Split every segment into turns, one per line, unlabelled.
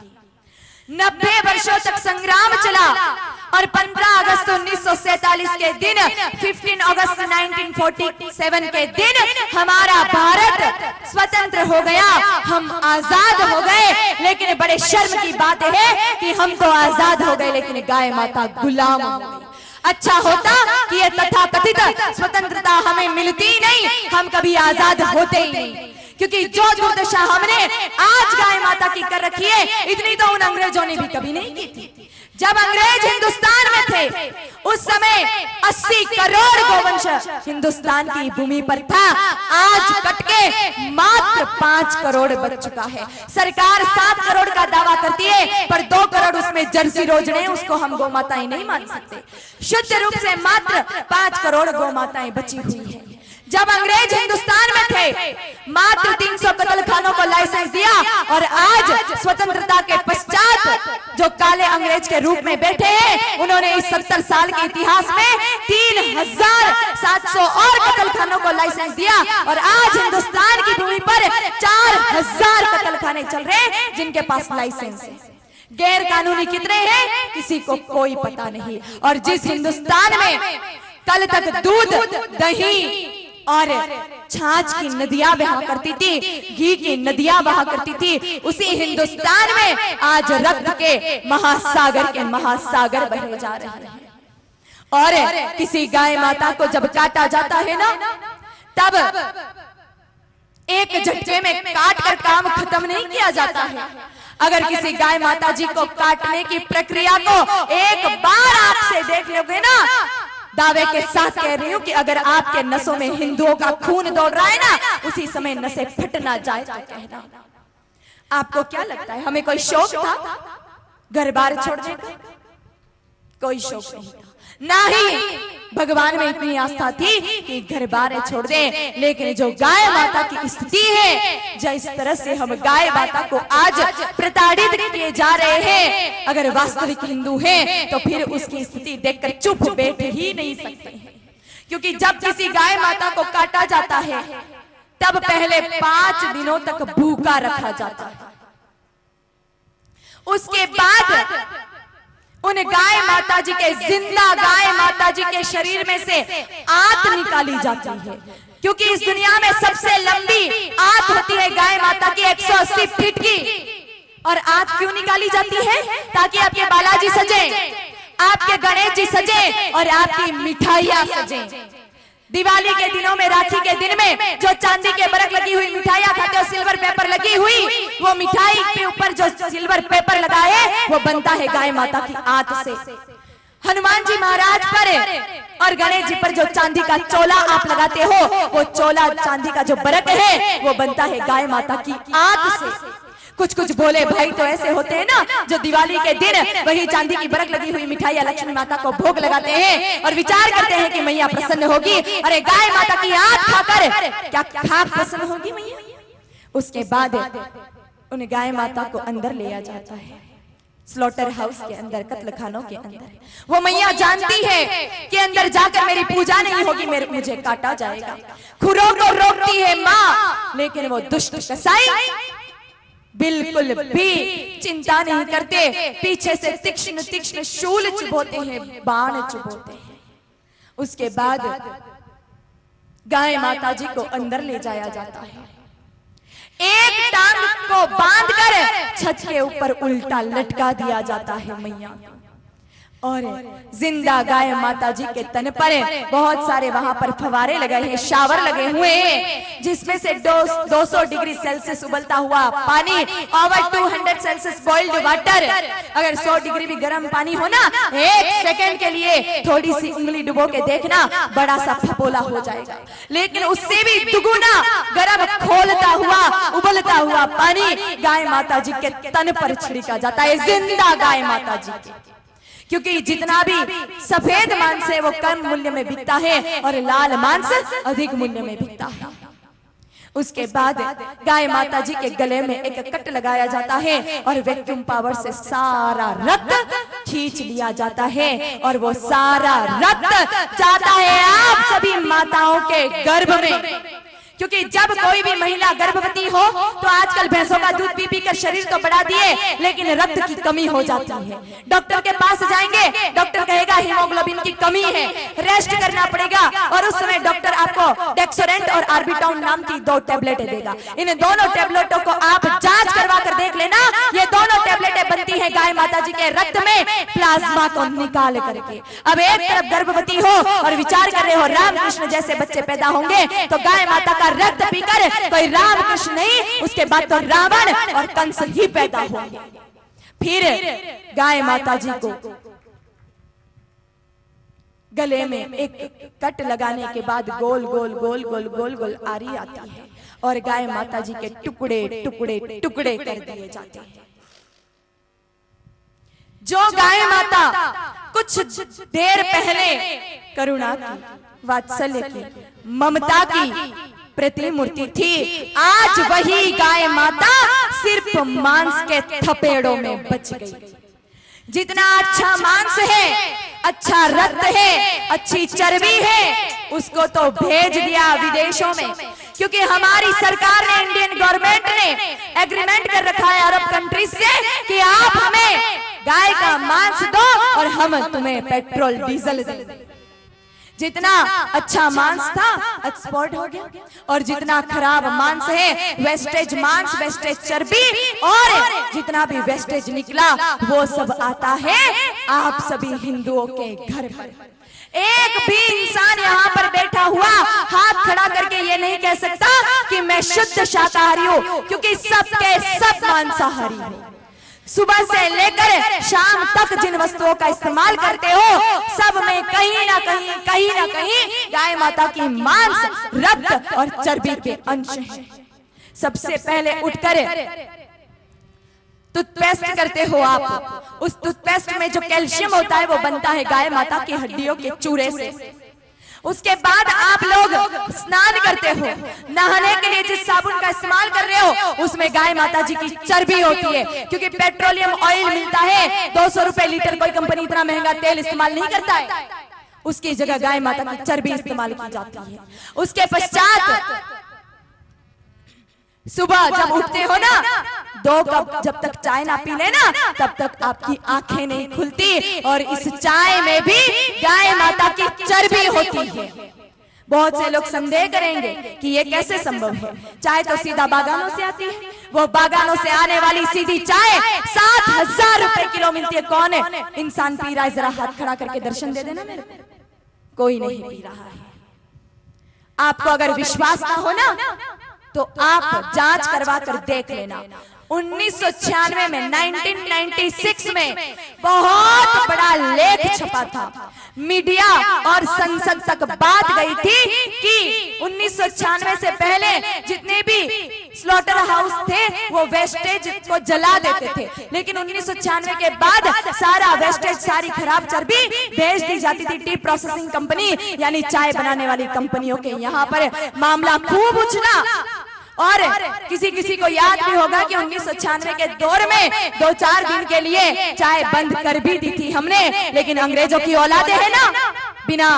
थी। 90 वर्षों तक संग्राम चला और 15 अगस्त 1947 के दिन, 15 अगस्त 1947 के दिन हमारा भारत स्वतंत्र हो गया, हम आजाद हो गए। लेकिन बड़े शर्म की बात है कि हम तो आजाद हो गए लेकिन गाय माता गुलाम हो गई। अच्छा होता कि ये तथाकथित स्वतंत्रता हमें मिलती ही नहीं, हम कभी आजाद होते ही नहीं। क्योंकि जो दुर्दशा हमने आज गाय माता की कर रखी है, इतनी तो उन अंग्रेजों ने भी कभी नहीं की थी। जब अंग्रेज हिंदुस्तान में थे उस समय 80 करोड़ गोवंश हिंदुस्तान की भूमि पर था। आज कट के मात्र 5 करोड़ बच चुका है। सरकार 7 करोड़ का दावा करती है, पर 2 करोड़ उसमें जर्सी रोजड़े, उसको हम गौ माताएं नहीं मान सकते। शुद्ध रूप से मात्र 5 करोड़ गौ माताएं बची हुई है। जब अंग्रेज हिंदुस्तान में थे मात्र 300 कत्ल खानों को लाइसेंस दिया, और आज स्वतंत्रता के पश्चात जो काले अंग्रेज के रूप में बैठे हैं, उन्होंने इस 70 साल के इतिहास में 3700 और कत्ल खानों को लाइसेंस दिया, और आज हिंदुस्तान की भूमि पर 4000 कत्ल खाने चल रहे हैं जिनके पास लाइसेंस है। गैर कानूनी कितने हैं किसी को कोई पता नहीं। और जिस हिंदुस्तान में कल तक दूध, दही और छाछ की नदियां बहा करती थी, घी की नदियां बहा करती थी, उसी हिंदुस्तान में आज रक्त के महासागर बहे जा रहे हैं। और किसी गाय माता को जब काटा जाता है ना, तब एक झटके में काट कर काम खत्म नहीं किया जाता है। अगर किसी गाय माता जी को काटने की प्रक्रिया को एक बार आपसे देख लोगे ना, दावे के साथ कह रही हूं कि अगर आपके नसों में हिंदुओं का खून दौड़ रहा है ना, उसी समय नसें फट ना जाए तो कहना। आपको क्या लगता है, हमें कोई शौक था घर बार छोड़ने का? कोई शौक नहीं था, ना ही भगवान में इतनी आस्था थी कि घर बार छोड़ दे। लेकिन जो गाय माता की स्थिति है, जिस तरह से हम गाय माता को आज प्रताड़ित किए जा रहे हैं, अगर वास्तविक हिंदू हैं तो फिर उसकी स्थिति देखकर चुप बैठ ही नहीं सकते हैं। क्योंकि जब किसी गाय माता को काटा जाता है, तब पहले 5 दिनों तक भूखा रखा जाता है। उसके बाद उन गाय माता जी के, जिंदा गाय माता जी के शरीर में से आंत निकाली जाती है। क्योंकि इस दुनिया में सबसे लंबी आंत होती है गाय माता की, 180 फीट की। और आंत क्यों निकाली जाती है? ताकि आपके बालाजी सजे, आपके गणेश जी सजे और आपकी मिठाइयां सजे। दिवाली के दिनों में, राखी के दिन में जो चांदी के बरक लगी हुई मिठाइयां खाते हो, सिल्वर पेपर लगी हुई, वो मिठाई के ऊपर जो सिल्वर पेपर लगा है वो बनता है गाय माता की आंत से। हनुमान जी महाराज पर और गणेश जी पर जो चांदी का चोला आप लगाते हो, वो चोला चांदी का जो बरक है वो बनता है गाय माता की आंत से। कुछ भोले भाई तो ऐसे होते हैं ना, जो दिवाली के दिन वही चांदी की बरक लगी हुई मिठाइयां लक्ष्मी माता को भोग लगाते हैं और विचार करते हैं कि मैया प्रसन्न होगी। अरे गाय माता की आंत खाकर क्या खा प्रसन्न होगी मैया? उसके बाद उन गाय माता को अंदर लिया जाता है, स्लॉटर हाउस के अंदर, कत्ल खानों के अंदर। वो मैया जानती है कि अंदर जाकर मेरी पूजा नहीं होगी, मुझे काटा जाएगा। खुरों को रोकती है माँ, लेकिन वो दुष्ट कसाई बिल्कुल भी चिंता नहीं करते। पीछे से तीक्ष्ण शूल चुभोते हैं, बाण चुभोते हैं। उसके बाद गाय माता जी को अंदर ले जाया जाता है। एक टांग को बांधकर छत के ऊपर उल्टा लटका दिया जाता है मैया को, और जिंदा गाय माता जी के तन पर बहुत सारे वहां पर फवारे लगे हैं, शावर लगे हुए हैं, जिसमें से 200 डिग्री सेल्सियस उबलता हुआ पानी, ओवर 200 सेल्सियस बॉइल्ड वाटर। अगर 100 डिग्री भी गर्म पानी हो ना, 1 सेकंड के लिए थोड़ी सी उंगली डुबो के देखना, बड़ा सा फपोला हो जाएगा। लेकिन उससे भी दुगुना गर्म खोलता हुआ, उबलता हुआ पानी गाय माता जी के तन पर छिड़का जाता है, जिंदा गाय माता जी के। क्योंकि जितना भी सफेद मांस है वो कम मूल्य में बिकता है और लाल मांस अधिक मूल्य में बिकता है। उसके बाद गाय माता जी के गले में एक कट लगाया जाता है और वैक्यूम पावर से सारा रक्त खींच लिया जाता है, और वो सारा रक्त जाता है आप सभी माताओं के गर्भ में। क्योंकि जब कोई भी महिला गर्भवती हो तो आजकल भैंसों का दूध पी पी कर शरीर तो बढ़ा दिए, लेकिन रक्त की कमी हो जाती है। डॉक्टर के पास जाएंगे, डॉक्टर कहेगा हीमोग्लोबिन की कमी है, रेस्ट करना पड़ेगा, और उस समय डॉक्टर आपको डेक्सोरेंट और आर्बिटॉन नाम की 2 टैबलेटें देगा। इन दोनों टैबलेटों को आप जांच करवा कर देख लेना, ये दोनों टैबलेटें बनती है गाय माता जी के रक्त में प्लाज्मा को निकाल करके। अब एक तरफ गर्भवती हो और विचार कर रहे हो रामकृष्ण जैसे बच्चे पैदा होंगे, तो गाय माता का रक्त पीकर कोई रामकृष्ण नहीं, उसके बाद तो रावण और कंस ही पैदा होंगे। फिर गाय माता जी को गले में एक कट लगाने के बाद गोल गोल गोल गोल गोल गोल आरी आती है और गाय माता जी के टुकड़े टुकड़े टुकड़े कर दिए जाते हैं। जो गाय माता कुछ देर पहले करुणा की, वात्सल्य की, ममता की प्रतिमूर्ति थी, आज वही गाय माता सिर्फ मांस के थपेड़ों में बच गई। जितना अच्छा मांस है, अच्छा रक्त है, अच्छी चर्बी है, उसको तो भेज दिया विदेशों में, क्योंकि हमारी सरकार ने, इंडियन गवर्नमेंट ने एग्रीमेंट कर रखा है अरब कंट्रीज से कि आप हमें गाय का मांस दो और हम तुम्हें पेट्रोल डीजल देंगे। जितना अच्छा मांस था एक्सपोर्ट हो गया, और जितना खराब मांस है, वेस्टेज मांस, वेस्टेज चर्बी, और जितना भी वेस्टेज निकला वो सब आता है आप सभी हिंदुओं के घर पर। एक भी इंसान यहाँ पर बैठा हुआ हाथ खड़ा करके ये नहीं कह सकता कि मैं शुद्ध शाकाहारी हूँ, क्योंकि सब के सब मांसाहारी हूँ। सुबह से लेकर शाम तक जिन वस्तुओं का इस्तेमाल करते हो, सब में कहीं ना कहीं गाय माता की मांस, रक्त और चर्बी के अंश हैं। सबसे पहले उठकर टूथपेस्ट करते हो आप, उस टूथपेस्ट में जो कैल्शियम होता है वो बनता है गाय माता की हड्डियों के चूरे से। उसके बाद आप लोग स्नान करते हो, नहाने के लिए जिस साबुन का इस्तेमाल कर रहे हो उसमें गाय माता जी की चर्बी होती है, क्योंकि पेट्रोलियम ऑयल मिलता है 200 रुपए लीटर, कोई कंपनी इतना महंगा तेल इस्तेमाल नहीं करता है, उसकी जगह गाय माता की चर्बी इस्तेमाल की जाती है। उसके पश्चात सुबह जब उठते हो ना, 2 कप जब तक चाय ना पी लेना तब तक आपकी आंखें नहीं खुलती, और इस चाय में भी गाय माता की चर्बी होती है। बहुत से लोग संदेह करेंगे कि ये कैसे संभव है, चाय तो सीधा बागानों से आती है, वो बागानों से आने वाली सीधी चाय 7,000 रुपए किलो मिलती है। कौन है इंसान पी रहा है, जरा हाथ खड़ा करके दर्शन दे देना मेरे को। कोई नहीं पी रहा है। आपको अगर विश्वास ना हो ना तो आप जांच करवा कर देख लेना। 1996 में, 1996 में बहुत बड़ा लेख छपा था, मीडिया और संसद तक बात गई थी कि 1996 से पहले जितने भी स्लॉटर हाउस थे वो वेस्टेज को जला देते थे, लेकिन 1996 के बाद सारा वेस्टेज, सारी खराब चर्बी भेज दी जाती थी टी प्रोसेसिंग कंपनी, यानी चाय बनाने वाली कंपनियों के यहाँ पर। मामला खूब उछला, और किसी को याद भी होगा कि 1996 के दौर में 2-4 दिन के लिए चाय बंद कर भी दी थी हमने, लेकिन अंग्रेजों की औलादे है ना, बिना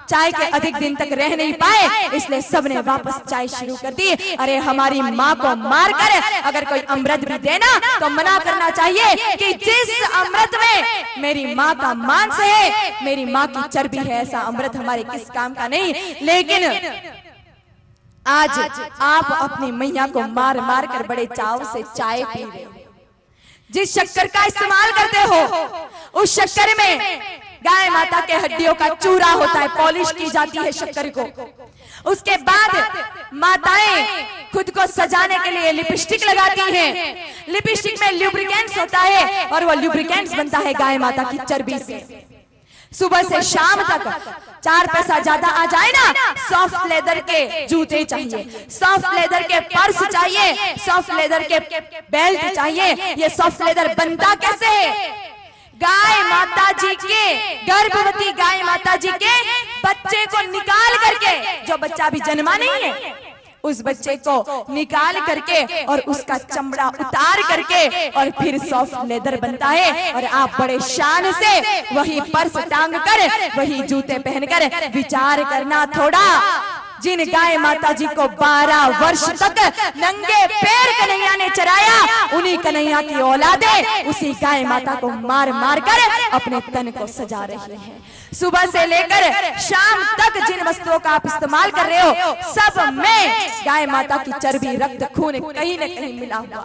चाय के अधिक दिन तक रह नहीं पाए, इसलिए सबने वापस चाय शुरू कर दी। अरे हमारी माँ को मारकर अगर कोई अमृत भी देना तो मना करना चाहिए कि जिस अमृत में मेरी माँ का मांस है, मेरी माँ की चर्बी है, ऐसा अमृत हमारे किस काम का नहीं। लेकिन आज आप अपनी मैया को मार मार कर बड़े चाव से चाय पी रहे हो। जिस शक्कर का इस्तेमाल करते हो उस शक्कर में गाय माता के हड्डियों का चूरा होता है, पॉलिश की जाती है शक्कर को। उसके बाद माताएं खुद को सजाने के लिए लिपस्टिक लगाती हैं। लिपस्टिक में ल्यूब्रिकेंट्स होता है और वो ल्यूब्रिकेंट्स बनता है गाय माता की चर्बी से। सुबह से शाम तक 4 पैसा ज्यादा आ जाए ना, सॉफ्ट लेदर के जूते चाहिए, सॉफ्ट लेदर के पर्स चाहिए, सॉफ्ट लेदर के बेल्ट चाहिए। ये सॉफ्ट लेदर बनता कैसे है? गाय माता जी के, गर्भवती गाय माता जी के बच्चे को निकाल करके, जो बच्चा भी जन्मा नहीं है उस बच्चे को निकाल करके और उसका चमड़ा उतार करके और फिर सॉफ्ट लेदर बनता है। और आप बड़े शान से वही पर्स टांग कर, वही जूते पहनकर विचार करना थोड़ा जिन गाय माता जी को 12 वर्ष तक नंगे पैर कन्हैया ने चराया, उन्हीं कन्हैया की औलादें उसी गाय माता को मार मार कर अपने तन को सजा रही हैं। सुबह से लेकर शाम तक जिन वस्त्रों का आप इस्तेमाल कर रहे हो, सब में गाय माता की चर्बी, रक्त, खून कहीं न कहीं मिला हुआ।